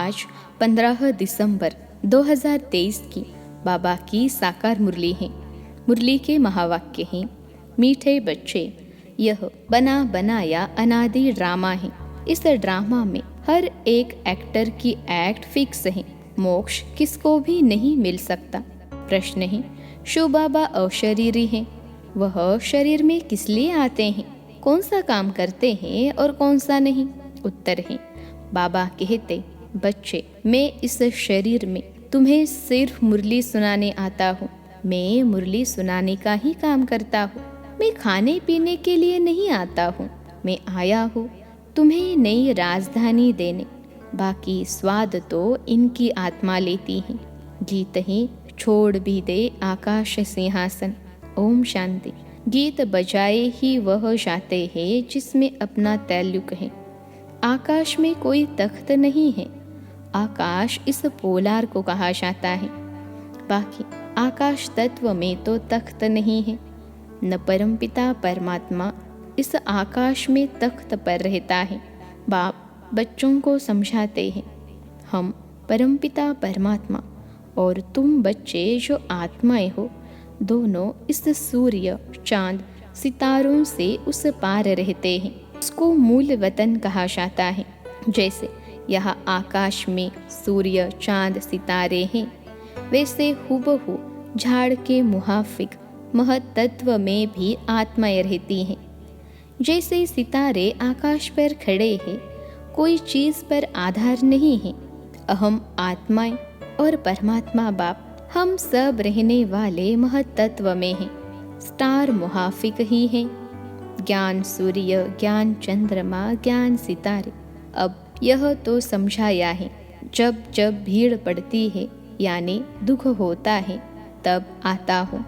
आज 15 दिसंबर 2023 की बाबा की साकार मुरली है। मुरली के महावाक्य हैं, मीठे बच्चे, यह बना बनाया अनादि ड्रामा है। इस ड्रामा में हर एक एक्टर की एक्ट फिक्स है। मोक्ष किसको भी नहीं मिल सकता। प्रश्न है, शो बाबा अशरीरी हैं, वह शरीर में किस लिए आते हैं, कौन सा काम करते हैं और कौन सा नहीं। उत्तर है, बाबा कहते, बच्चे, मैं इस शरीर में तुम्हें सिर्फ मुरली सुनाने आता हूँ। मैं मुरली सुनाने का ही काम करता हूँ। मैं खाने पीने के लिए नहीं आता हूँ। मैं आया हूँ तुम्हें नई राजधानी देने। बाकी स्वाद तो इनकी आत्मा लेती है। गीत ही छोड़ भी दे आकाश सिंहासन। ओम शांति। गीत बजाए ही वह जाते हैं जिसमें अपना तैल्लुक है। आकाश में कोई तख्त नहीं है। आकाश इस पोलार को कहा जाता है। बाकी आकाश तत्व में तो तख्त नहीं है। न परमपिता परमात्मा इस आकाश में तख्त पर रहता है। बाप बच्चों को समझाते हैं, हम परमपिता परमात्मा और तुम बच्चे जो आत्माएं हो, दोनों इस सूर्य चांद सितारों से उस पार रहते हैं। इसको मूल वतन कहा जाता है। जैसे यहाँ आकाश में सूर्य चांद सितारे हैं, वैसे हुबहू झाड़ के मुहाफिक महतत्व में भी आत्माएं रहती हैं। जैसे सितारे आकाश पर खड़े हैं, कोई चीज पर आधार नहीं है। अहम आत्माएं और परमात्मा बाप हम सब रहने वाले महतत्व में हैं। स्टार मुहाफिक ही हैं। ज्ञान सूर्य, ज्ञान चंद्रमा, ज्ञान सितारे। अब यह तो समझाया है, जब जब भीड़ पड़ती है यानी दुख होता है तब आता हूँ।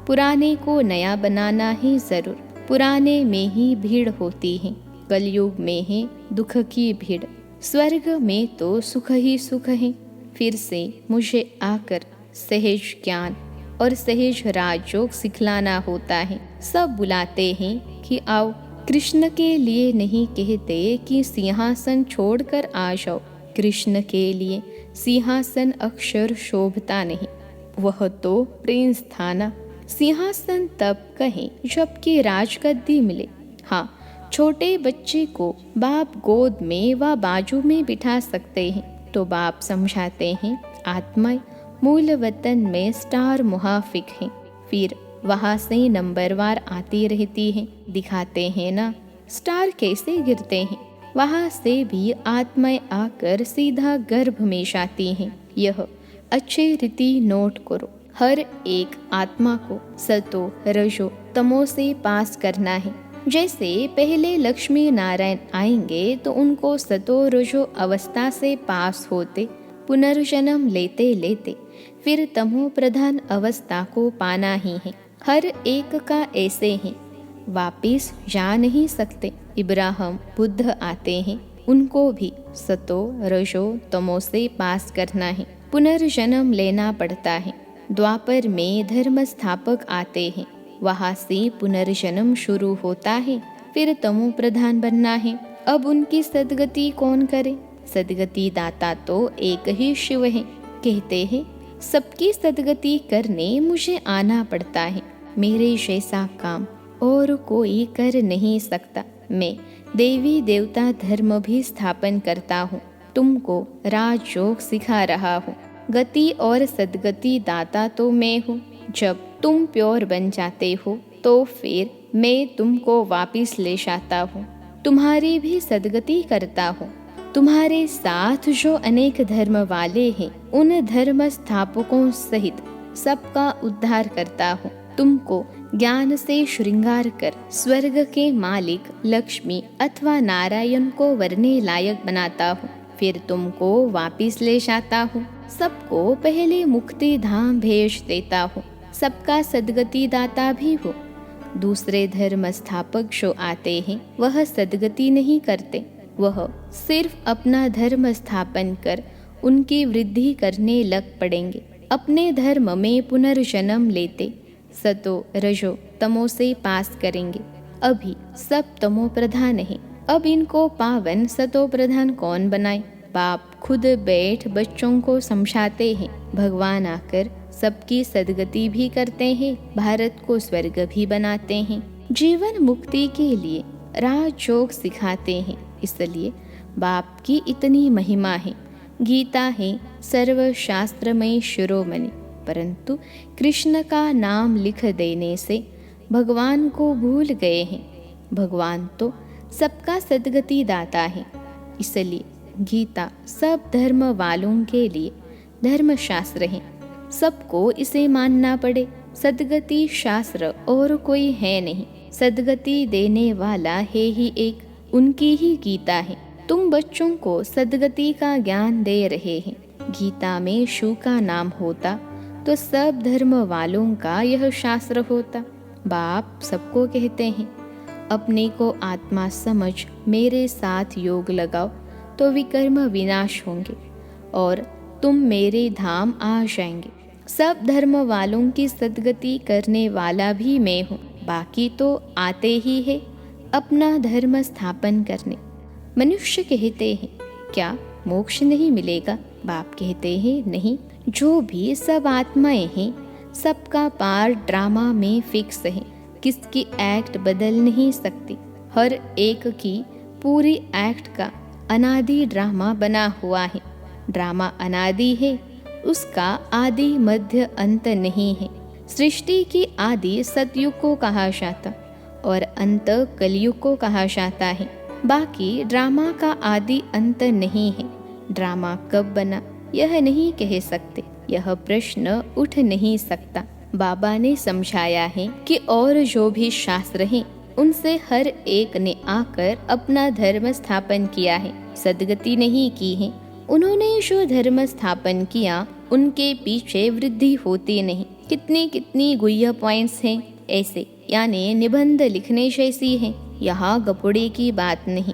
पुराने को नया बनाना ही जरूर। पुराने में ही भीड़ होती है। कलयुग में है दुख की भीड़। स्वर्ग में तो सुख ही सुख है। फिर से मुझे आकर सहज ज्ञान और सहज राजयोग सिखलाना होता है। सब बुलाते हैं कि आओ। कृष्ण के लिए नहीं कहते कि सिंहासन छोड़कर आ जाओ। कृष्ण के लिए सिंहासन अक्षर शोभता नहीं, वह तो प्रिंस था ना। सिंहासन तब कहें जबकि राजगद्दी मिले। हाँ, छोटे बच्चे को बाप गोद में व बाजू में बिठा सकते हैं। तो बाप समझाते हैं, आत्माएं मूल वतन में स्टार मुहाफिक हैं। फिर वहाँ से नंबरवार आती रहती हैं। दिखाते हैं ना स्टार कैसे गिरते हैं। वहाँ से भी आत्माएं आकर सीधा गर्भ में जाती हैं। यह अच्छे रीति नोट करो। हर एक आत्मा को सतो रजो तमो से पास करना है। जैसे पहले लक्ष्मी नारायण आएंगे तो उनको सतो रजो अवस्था से पास होते पुनर्जन्म लेते लेते फिर तमो प्रधान अवस्था को पाना ही है। हर एक का ऐसे हैं, वापिस जा नहीं सकते। इब्राहिम बुद्ध आते हैं, उनको भी सतो रजो तमो से पास करना है। पुनर्जन्म लेना पड़ता है। द्वापर में धर्म स्थापक आते हैं, वहाँ से पुनर्जन्म शुरू होता है। फिर तमो प्रधान बनना है। अब उनकी सदगति कौन करे। सदगति दाता तो एक ही शिव है। कहते हैं, सबकी सदगति करने मुझे आना पड़ता है। मेरे जैसा काम और कोई कर नहीं सकता। मैं देवी देवता धर्म भी स्थापन करता हूँ। तुमको राजयोग सिखा रहा हूँ। गति और सदगति दाता तो मैं हूँ। जब तुम प्योर बन जाते हो तो फिर मैं तुमको वापिस ले जाता हूँ। तुम्हारी भी सदगति करता हूँ। तुम्हारे साथ जो अनेक धर्म वाले हैं, उन धर्म स्थापकों सहित सबका उद्धार करता हूँ। तुमको ज्ञान से श्रृंगार कर स्वर्ग के मालिक लक्ष्मी अथवा नारायण को वरने लायक बनाता हूँ। फिर तुमको वापिस ले जाता हूँ। सबको पहले मुक्ति धाम भेज देता हूँ। सबका सदगति दाता भी हो। दूसरे धर्म स्थापक जो आते हैं वह सदगति नहीं करते। वह सिर्फ अपना धर्म स्थापन कर उनकी वृद्धि करने लग पड़ेंगे। अपने धर्म में पुनर्जन्म लेते सतो रजो तमो से पास करेंगे। अभी सब तमो प्रधान है। अब इनको पावन सतो प्रधान कौन बनाए। बाप खुद बैठ बच्चों को समझाते हैं, भगवान आकर सबकी सद्गति भी करते हैं, भारत को स्वर्ग भी बनाते हैं, जीवन मुक्ति के लिए राजयोग सिखाते हैं। इसलिए बाप की इतनी महिमा है। गीता है सर्वशास्त्रमय शिरोमणि, परंतु कृष्ण का नाम लिख देने से भगवान को भूल गए हैं। भगवान तो सबका सद्गति दाता है। इसलिए गीता सब धर्म वालों के लिए धर्मशास्त्र है, सबको इसे मानना पड़े। सद्गति शास्त्र और कोई है नहीं, सद्गति देने वाला है ही एक, उनकी ही गीता है। तुम बच्चों को सद्गति का ज्ञान दे रहे हैं। गीता में शु का नाम होता तो सब धर्म वालों का यह शास्त्र होता। बाप सबको कहते हैं, अपने को आत्मा समझ मेरे साथ योग लगाओ तो विकर्म विनाश होंगे और तुम मेरे धाम आ जाएंगे। सब धर्म वालों की सद्गति करने वाला भी मैं हूँ, बाकी तो आते ही है अपना धर्म स्थापन करने। मनुष्य कहते हैं, क्या मोक्ष नहीं मिलेगा? बाप कहते हैं, नहीं। जो भी सब आत्माएं हैं, सबका पार्ट ड्रामा में फिक्स है, किसकी एक्ट बदल नहीं सकती। हर एक की पूरी एक्ट का अनादि ड्रामा बना हुआ है। ड्रामा अनादि है, उसका आदि मध्य अंत नहीं है। सृष्टि की आदि सतयुग को कहा जाता और अंत कलयुग को कहा जाता है। बाकी ड्रामा का आदि अंत नहीं है। ड्रामा कब बना यह नहीं कह सकते, यह प्रश्न उठ नहीं सकता। बाबा ने समझाया है कि और जो भी शास्त्र हैं, उनसे हर एक ने आकर अपना धर्म स्थापन किया है, सद्गति नहीं की है। उन्होंने जो धर्म स्थापन किया, उनके पीछे वृद्धि होती नहीं। कितनी कितनी गुह्य पॉइंट्स हैं ऐसे, यानी निबंध लिखने जैसी है। यहाँ गपुड़े की बात नहीं।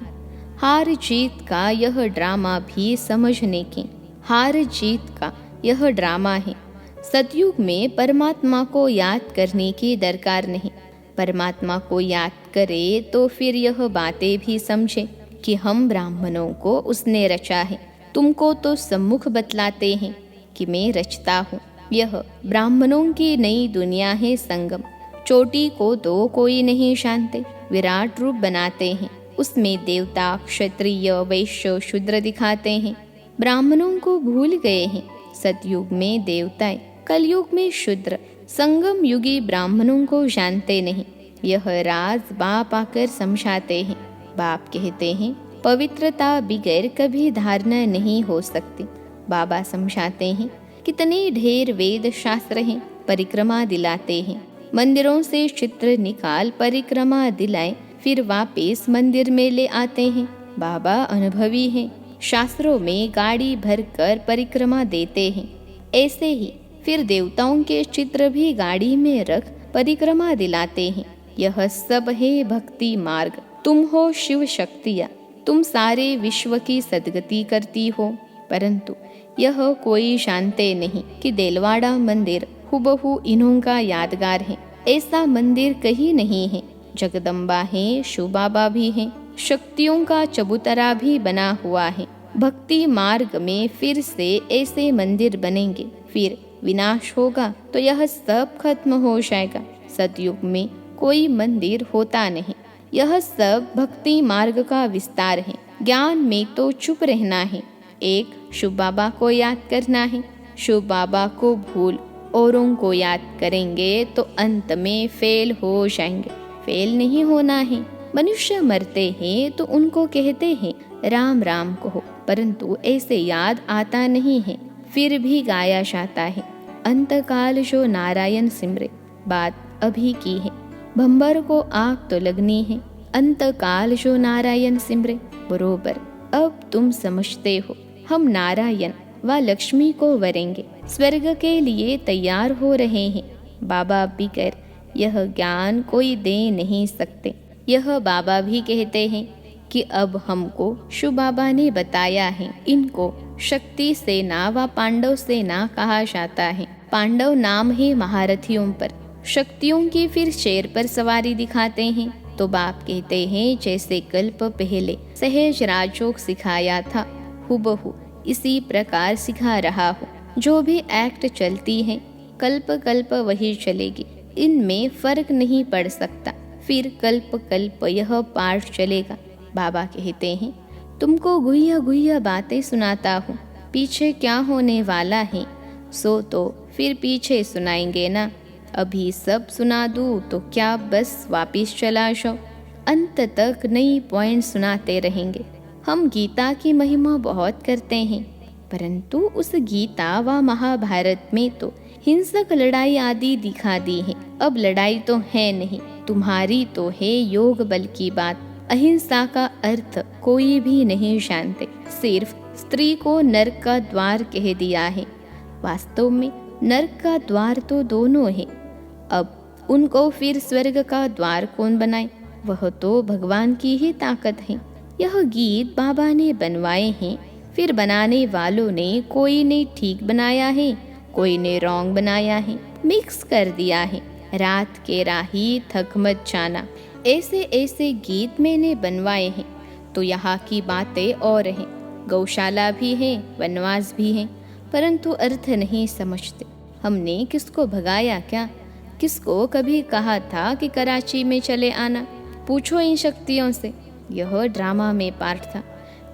हार जीत का यह ड्रामा भी समझने की, हार जीत का यह ड्रामा है। सतयुग में परमात्मा को याद करने की दरकार नहीं। परमात्मा को याद करे तो फिर यह बातें भी समझे कि हम ब्राह्मणों को उसने रचा है। तुमको तो सम्मुख बतलाते हैं कि मैं रचता हूँ। यह ब्राह्मणों की नई दुनिया है संगम। चोटी को तो कोई नहीं जानते, विराट रूप बनाते हैं। उसमें देवता, क्षत्रिय, वैश्य, शूद्र दिखाते हैं। ब्राह्मणों को भूल गए हैं। सतयुग में देवताएं, कलयुग में शूद्र, संगम युगी ब्राह्मणों को जानते नहीं। यह राज बाप आकर समझाते हैं। बाप कहते हैं, पवित्रता बिगैर कभी धारणा नहीं हो सकती। बाबा समझाते हैं, कितने ढेर वेद शास्त्र हैं, परिक्रमा दिलाते हैं। मंदिरों से चित्र निकाल परिक्रमा दिलाए, फिर वापस मंदिर में ले आते हैं। बाबा अनुभवी हैं, शास्त्रों में गाड़ी भरकर परिक्रमा देते हैं। ऐसे ही फिर देवताओं के चित्र भी गाड़ी में रख परिक्रमा दिलाते हैं। यह सब है भक्ति मार्ग। तुम हो शिव शक्तियाँ, तुम सारे विश्व की सद्गति करती हो, परंतु यह कोई जानते नहीं कि देलवाड़ा मंदिर हुबहू इन्हों का यादगार है। ऐसा मंदिर कहीं नहीं है। जगदम्बा है, शिव बाबा भी हैं, शक्तियों का चबूतरा भी बना हुआ है। भक्ति मार्ग में फिर से ऐसे मंदिर बनेंगे, फिर विनाश होगा तो यह सब खत्म हो जाएगा। सतयुग में कोई मंदिर होता नहीं। यह सब भक्ति मार्ग का विस्तार है। ज्ञान में तो चुप रहना है। एक शिव बाबा को याद करना है। शिव बाबा को भूल औरों को याद करेंगे तो अंत में फेल हो जाएंगे। फेल नहीं होना है। मनुष्य मरते हैं तो उनको कहते हैं राम राम कहो, परंतु ऐसे याद आता नहीं है, फिर भी गाया जाता है। अंतकाल जो नारायण सिमरे, बात अभी की है। भंबर को आग तो लगनी है। अंतकाल जो नारायण सिमरे, बरोबर अब तुम समझते हो। हम नारायण व लक्ष्मी को वरेंगे, स्वर्ग के लिए तैयार हो रहे हैं। बाबा बिगर यह ज्ञान कोई दे नहीं सकते। यह बाबा भी कहते हैं कि अब हमको शिव बाबा ने बताया है। इनको शक्ति सेना व पांडव सेना कहा जाता है। पांडव नाम है महारथियों पर, शक्तियों की फिर शेर पर सवारी दिखाते हैं। तो बाप कहते हैं जैसे कल्प पहले सहज राजयोग सिखाया था, हुबहू इसी प्रकार सिखा रहा हूँ। जो भी एक्ट चलती है कल्प कल्प वही चलेगी, इनमें फर्क नहीं पड़ सकता। फिर कल्प कल्प यह पाठ चलेगा। बाबा कहते हैं, तुमको गुह्य गुह्य बातें सुनाता हूँ, पीछे क्या होने वाला है सो तो फिर पीछे सुनाएंगे ना। अभी सब सुना दूँ तो क्या बस वापिस चला जाओ? अंत तक नई पॉइंट सुनाते रहेंगे। हम गीता की महिमा बहुत करते हैं, परंतु उस गीता व महाभारत में तो हिंसक लड़ाई आदि दिखा दी है। अब लड़ाई तो है नहीं, तुम्हारी तो है योग बल की बात। अहिंसा का अर्थ कोई भी नहीं जानते, सिर्फ स्त्री को नरक का द्वार कह दिया है। वास्तव में नरक का द्वार तो दोनों है। अब उनको फिर स्वर्ग का द्वार कौन बनाए? वह तो भगवान की ही ताकत है। यह गीत बाबा ने बनवाए हैं, फिर बनाने वालों ने कोई ने ठीक बनाया है, कोई ने रॉन्ग बनाया है, मिक्स कर दिया है। रात के राही थक मत जाना, ऐसे ऐसे गीत मैंने बनवाए हैं। तो यहाँ की बातें और हैं, गौशाला भी है, वनवास भी है, परंतु अर्थ नहीं समझते। हमने किसको भगाया क्या? किसको कभी कहा था कि कराची में चले आना? पूछो इन शक्तियों से। यह ड्रामा में पार्ट था।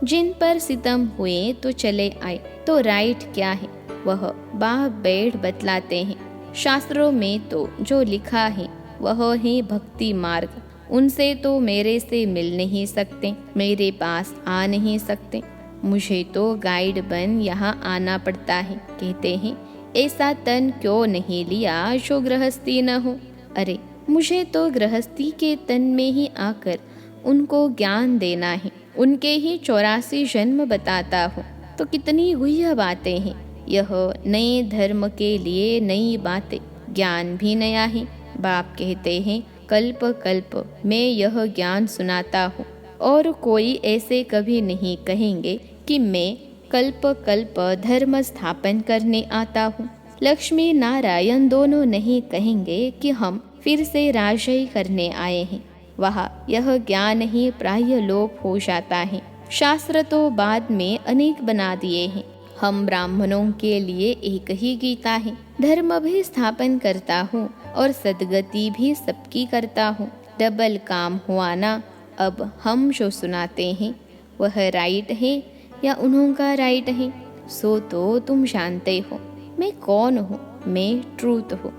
जिन पर सितम हुए तो चले आए, तो राइट क्या है वह बाह बैठ बतलाते हैं। शास्त्रों में तो जो लिखा है वह है भक्ति मार्ग। उनसे तो मेरे से मिल नहीं सकते, मेरे पास आ नहीं सकते। मुझे तो गाइड बन यहाँ आना पड़ता है। कहते हैं, ऐसा तन क्यों नहीं लिया जो गृहस्थी न हो? अरे मुझे तो गृहस्थी के तन में ही आकर उनको ज्ञान देना है। उनके ही 84 जन्म बताता हूँ। तो कितनी गुह्य बातें हैं। यह नए धर्म के लिए नई बातें, ज्ञान भी नया है। बाप कहते हैं, कल्प कल्प मैं यह ज्ञान सुनाता हूँ, और कोई ऐसे कभी नहीं कहेंगे कि मैं कल्प कल्प धर्म स्थापन करने आता हूँ। लक्ष्मी नारायण दोनों नहीं कहेंगे कि हम फिर से राजय करने आए हैं। वहाँ यह ज्ञान ही प्राय लोप हो जाता है। शास्त्र तो बाद में अनेक बना दिए हैं। हम ब्राह्मणों के लिए एक ही गीता है। धर्म भी स्थापन करता हूँ और सदगति भी सबकी करता हूँ। डबल काम हुआ ना। अब हम जो सुनाते हैं वह राइट है या उन्हों का राइट है, सो तो तुम जानते हो। मैं कौन हूँ? मैं ट्रूथ हूँ।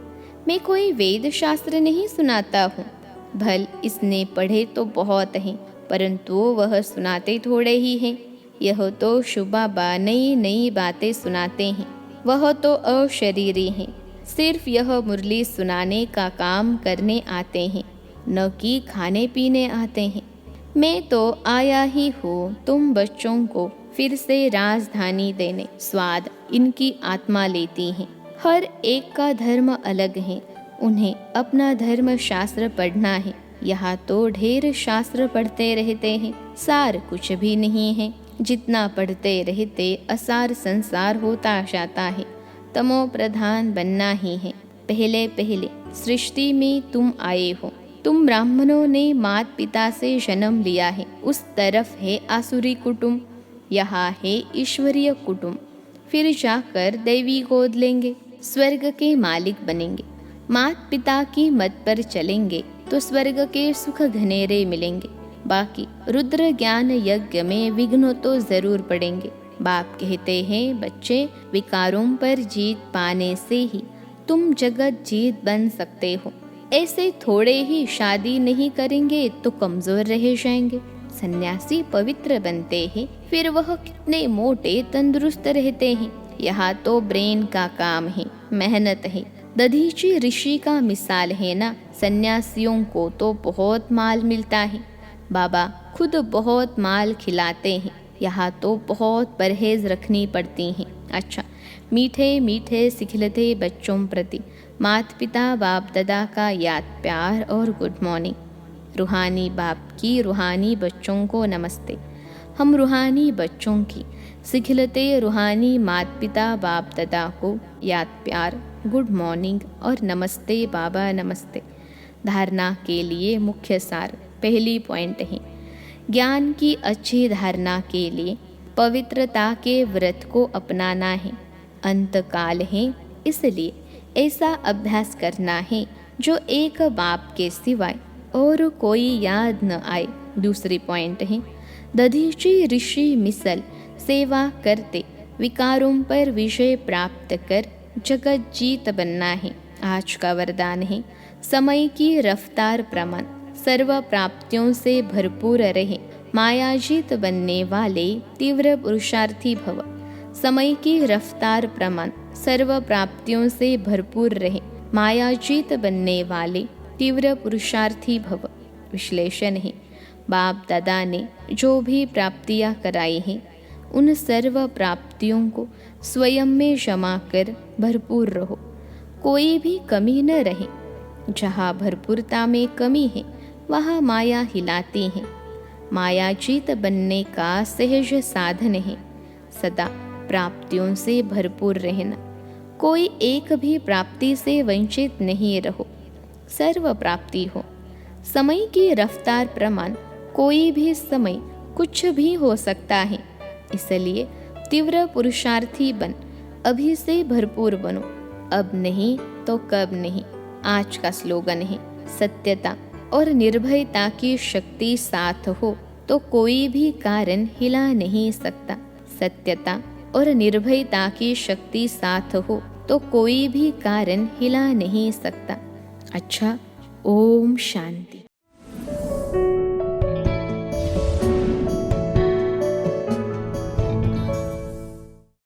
मैं कोई वेद शास्त्र नहीं सुनाता हूँ। भल इसने पढ़े तो बहुत हैं, परंतु वह सुनाते थोड़े ही हैं। यह तो शुबाबा नई नई बातें सुनाते हैं। वह तो अशरीरी हैं, सिर्फ यह मुरली सुनाने का काम करने आते हैं, न कि खाने पीने आते हैं। मैं तो आया ही हूँ तुम बच्चों को फिर से राजधानी देने। स्वाद इनकी आत्मा लेती है। हर एक का धर्म अलग है, उन्हें अपना धर्म शास्त्र पढ़ना है। यहाँ तो ढेर शास्त्र पढ़ते रहते हैं, सार कुछ भी नहीं है। जितना पढ़ते रहते असार संसार होता जाता है। तमो प्रधान बनना ही है। पहले पहले सृष्टि में तुम आए हो। तुम ब्राह्मणों ने मात पिता से जन्म लिया है। उस तरफ है आसुरी कुटुंब, यहाँ है ईश्वरीय कुटुंब। फिर जाकर दैवी गोद लेंगे, स्वर्ग के मालिक बनेंगे। मात पिता की मत पर चलेंगे तो स्वर्ग के सुख घनेरे मिलेंगे। बाकी रुद्र ज्ञान यज्ञ में विघ्न तो जरूर पड़ेंगे। बाप कहते हैं, बच्चे विकारों पर जीत पाने से ही तुम जगत जीत बन सकते हो। ऐसे थोड़े ही शादी नहीं करेंगे तो कमजोर रह जाएंगे। सन्यासी पवित्र बनते हैं, फिर वह कितने मोटे तंदुरुस्त रहते हैं। यहाँ तो ब्रेन का काम है, मेहनत है। दधीची ऋषि का मिसाल है ना। सन्यासियों को तो बहुत माल मिलता है। बाबा खुद बहुत माल खिलाते हैं। यहाँ तो बहुत परहेज रखनी पड़ती हैं। अच्छा, मीठे मीठे सिखलते बच्चों प्रति माता पिता बाप दादा का याद प्यार और गुड मॉर्निंग। रूहानी बाप की रूहानी बच्चों को नमस्ते। हम रूहानी बच्चों की सिखलते रूहानी माता पिता बाप दादा को याद प्यार, गुड मॉर्निंग और नमस्ते बाबा नमस्ते। धारणा के लिए मुख्य सार पहली पॉइंट है, ज्ञान की अच्छी धारणा के लिए पवित्रता के व्रत को अपनाना है। अंतकाल है, इसलिए ऐसा अभ्यास करना है जो एक बाप के सिवाय और कोई याद न आए। दूसरी पॉइंट है, दधीची ऋषि मिसल सेवा करते विकारों पर विजय प्राप्त कर जगत जीत बनना है। आज का वरदान है, समय की रफ्तार प्रमाण सर्व प्राप्तियों से भरपूर रहे, मायाजीत बनने वाले तीव्र पुरुषार्थी भव। समय की रफ्तार प्रमाण सर्व प्राप्तियों से भरपूर रहे, मायाजीत बनने वाले तीव्र पुरुषार्थी भव। विश्लेषण है, बाप दादा ने जो भी प्राप्तियां कराई हैं, उन सर्व प्राप्तियों को स्वयं में जमा कर भरपूर रहो, कोई भी कमी न रहे। जहाँ भरपूरता में कमी है, वहाँ माया हिलाती है। मायाजीत बनने का सहज साधन है सदा प्राप्तियों से भरपूर रहना। कोई एक भी प्राप्ति से वंचित नहीं रहो, सर्व प्राप्ति हो। समय की रफ्तार प्रमाण कोई भी समय कुछ भी हो सकता है, इसलिए तीव्र पुरुषार्थी बन अभी से भरपूर बनो। अब नहीं तो कब नहीं। आज का स्लोगन है, सत्यता और निर्भयता की शक्ति साथ हो तो कोई भी कारण हिला नहीं सकता। सत्यता और निर्भयता की शक्ति साथ हो तो कोई भी कारण हिला नहीं सकता। अच्छा, ओम शांति।